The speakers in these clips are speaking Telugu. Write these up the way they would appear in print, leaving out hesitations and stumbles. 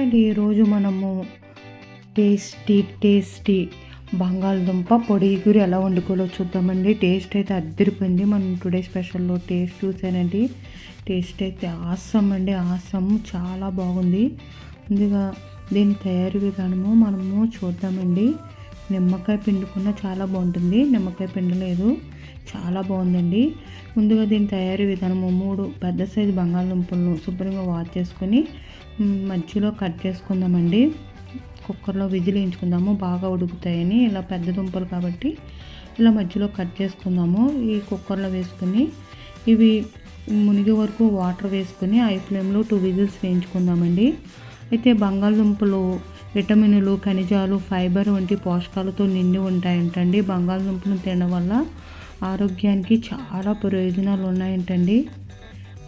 అండి ఈరోజు మనము టేస్టీ బంగాళదుంప పొడి ఇగురు ఎలా వండుకోవాలో చూద్దామండి. టేస్ట్ అయితే అద్దరిపోయింది. మనం టుడే స్పెషల్లో టేస్ట్ చూసానండి. టేస్ట్ అయితే ఆసమ్ అండి, ఆసమ్ చాలా బాగుంది. ముందుగా దీని తయారీ విధానము మనము చూద్దామండి. నిమ్మకాయ పిండుకున్న చాలా బాగుంటుంది, నిమ్మకాయ పిండలేదు, చాలా బాగుందండి. ముందుగా దీని తయారీ విధానము 3 పెద్ద సైజు బంగాళదుంపలను శుభ్రంగా వాష్ చేసుకొని మధ్యలో కట్ చేసుకుందామండి. కుక్కర్లో విజిల్ వేయించుకుందాము, బాగా ఉడుకుతాయని. ఇలా పెద్ద దుంపలు కాబట్టి ఇలా మధ్యలో కట్ చేసుకుందాము. ఈ కుక్కర్లో వేసుకొని ఇవి మునిగే వరకు వాటర్ వేసుకొని హై ఫ్లేమ్లో 2 విజిల్స్ వేయించుకుందామండి. అయితే బంగాళదుంపలు విటమిన్లు, ఖనిజాలు, ఫైబర్ వంటి పోషకాలతో నిండి ఉంటాయంటండి. బంగాళదుంపను తినడం వల్ల ఆరోగ్యానికి చాలా ప్రయోజనాలు ఉన్నాయంటండి.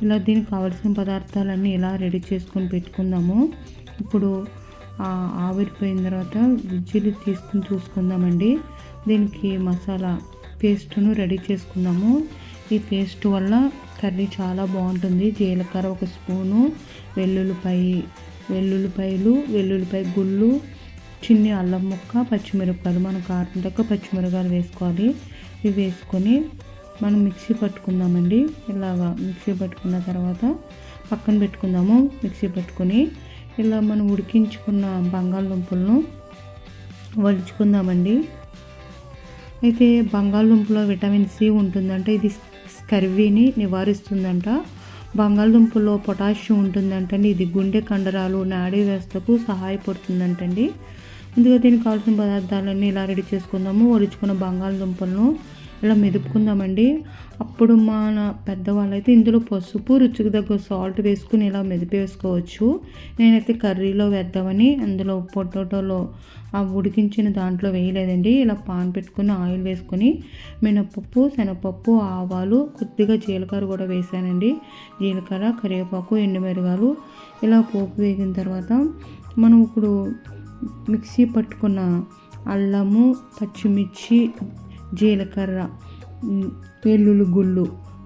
ఇలా దీనికి కావాల్సిన పదార్థాలన్నీ ఇలా రెడీ చేసుకొని పెట్టుకుందాము. ఇప్పుడు ఆవిరిపోయిన తర్వాత విజిల్ తీసుకుని చూసుకుందామండి. దీనికి మసాలా పేస్ట్ను రెడీ చేసుకుందాము. ఈ పేస్ట్ వల్ల కర్రీ చాలా బాగుంటుంది. జీలకర్ర 1 స్పూను, వెల్లుల్లిపాయ గుళ్ళు, చిన్ని అల్లం ముక్క, పచ్చిమిరపకాయలు, మనం కారం తక్కువ పచ్చిమిరపకాయలు వేసుకోవాలి. ఇవి వేసుకొని మనం మిక్సీ పట్టుకుందామండి. ఇలాగా మిక్సీ పట్టుకున్న తర్వాత పక్కన పెట్టుకుందాము. మిక్సీ పట్టుకొని ఇలా మనం ఉడికించుకున్న బంగాళదుంపలను వలుచుకుందామండి. అయితే బంగాళదుంపలో విటమిన్ సి ఉంటుందంట, ఇది స్కర్వీని నివారిస్తుందంట. బంగాళదుంపలో పొటాషియం ఉంటుందంటండి, ఇది గుండె కండరాలు, నాడీ వ్యవస్థకు సహాయపడుతుందంటండి. ముందుగా దీనికి కావాల్సిన పదార్థాలన్నీ ఇలా రెడీ చేసుకుందాము. ఒలుచుకున్న బంగాళదుంపలను ఇలా మెదుపుకుందామండి. అప్పుడు మన పెద్దవాళ్ళు అయితే ఇందులో పసుపు, రుచికి తగ్గ సాల్ట్ వేసుకుని ఇలా మెదిపేసుకోవచ్చు. నేనైతే కర్రీలో వేద్దామని అందులో పొటాటోలో ఆ ఉడికించిన దాంట్లో వేయలేదండి. ఇలా పాన్ పెట్టుకుని ఆయిల్ వేసుకొని మినపప్పు, శనగపప్పు, ఆవాలు, కొద్దిగా జీలకర్ర కూడా వేసానండి. జీలకర్ర, కరివేపాకు, ఎండుమిరగాలు ఇలా పోపు వేగిన తర్వాత మనం ఇప్పుడు మిక్సీ పట్టుకున్న అల్లము, పచ్చిమిర్చి, జీలకర్ర,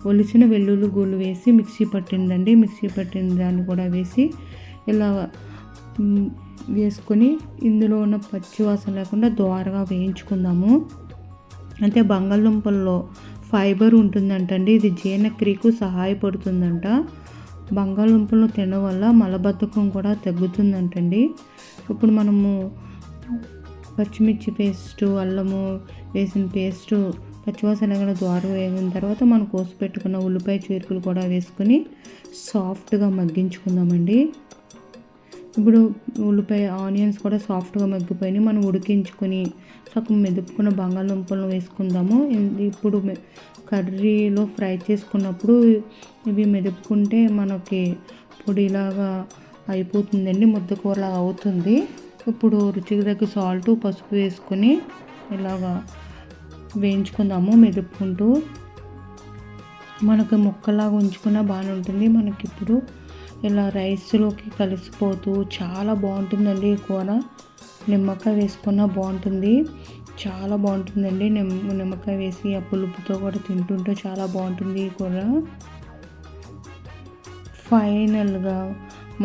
ఒలిచిన వెల్లుల్లి గుళ్ళు వేసి మిక్సీ పట్టిందండి. మిక్సీ పట్టిన దాన్ని కూడా వేసి ఇలా వేసుకొని ఇందులో ఉన్న పచ్చివాసన లేకుండా దోరగా వేయించుకుందాము. అయితే బంగాళదుంపల్లో ఫైబర్ ఉంటుందంటండి, ఇది జీర్ణక్రియకు సహాయపడుతుందంట. బంగాళదుంపలను తినడం వల్ల మలబద్ధకం కూడా తగ్గుతుందంటండి. ఇప్పుడు మనము పచ్చిమిర్చి పేస్టు, అల్లము వేసిన పేస్టు పచ్చివాసన లేకుండా దోరగా వేగిన తర్వాత మనం కోసి పెట్టుకున్న ఉల్లిపాయ చీరుకులు కూడా వేసుకొని సాఫ్ట్గా మగ్గించుకుందామండి. ఇప్పుడు ఆనియన్స్ కూడా సాఫ్ట్గా మగ్గిపోయినాయి. మనం ఉడికించుకొని సగం మెదుపుకున్న బంగాళదుంపలను వేసుకుందాము. ఇప్పుడు కర్రీలో ఫ్రై చేసుకున్నప్పుడు ఇవి మెదుపుకుంటే మనకి పొడిలాగా అయిపోతుందండి, ముద్దకూరలాగా అవుతుంది. ఇప్పుడు రుచికి తగ్గ సాల్ట్, పసుపు వేసుకొని ఇలాగా వేయించుకుందాము మెదుపుకుంటూ. మనకు ముక్కలాగా ఉంచుకున్నా బాగానే ఉంటుంది. మనకి ఇప్పుడు ఇలా రైస్లోకి కలిసిపోతూ చాలా బాగుంటుందండి ఈ కూర. నిమ్మకాయ వేసుకున్నా బాగుంటుంది, చాలా బాగుంటుందండి. నిమ్మకాయ వేసి ఆ పులుపుతో కూడా తింటుంటే చాలా బాగుంటుంది ఈ కూర. ఫైనల్గా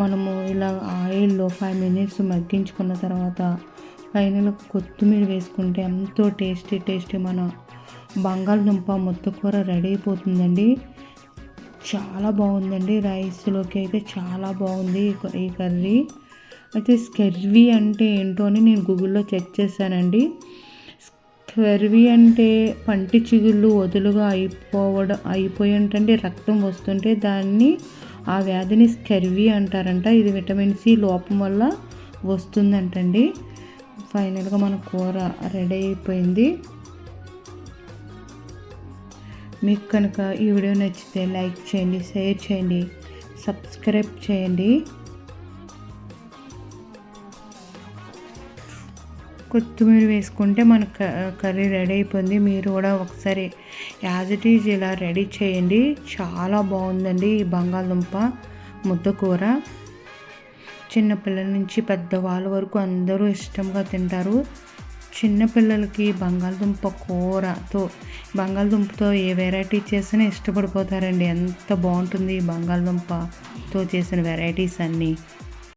మనము ఇలా ఆయిల్లో 5 మినిట్స్ మగ్గించుకున్న తర్వాత ఫైనల్గా కొత్తిమీర వేసుకుంటే ఎంతో టేస్టీ మన బంగాళదుంప ముద్దకూర రెడీ అయిపోతుందండి. చాలా బాగుందండి. రైస్లోకి అయితే చాలా బాగుంది ఈ కర్రీ. అయితే స్కర్వీ అంటే ఏంటో అని నేను గూగుల్లో చెక్ చేశానండి. స్కర్వీ అంటే పంటి చిగుళ్ళు వదులుగా అయిపోయింటండి, రక్తం వస్తుంటే ఆ వ్యాధిని స్కర్వీ అంటారంట. ఇది విటమిన్ సి లోపం వల్ల వస్తుందంటండి. ఫైనల్గా మన కూర రెడీ అయిపోయింది. మీకు కనుక ఈ వీడియో నచ్చితే లైక్ చేయండి, షేర్ చేయండి, సబ్స్క్రైబ్ చేయండి. కొత్తిమీర వేసుకుంటే మన కర్రీ రెడీ అయిపోయింది. మీరు కూడా ఒకసారి యాజ్ ఇట్ ఈజ్ ఇలా రెడీ చేయండి. చాలా బాగుందండి ఈ బంగాళదుంప ముద్దకూర. చిన్నపిల్లల నుంచి పెద్దవాళ్ళ వరకు అందరూ ఇష్టంగా తింటారు. చిన్నపిల్లలకి బంగాళదుంపతో ఏ వెరైటీ చేసినా ఇష్టపడిపోతారండి. ఎంత బాగుంటుంది ఈ బంగాళదుంపతో చేసిన వెరైటీస్ అన్నీ.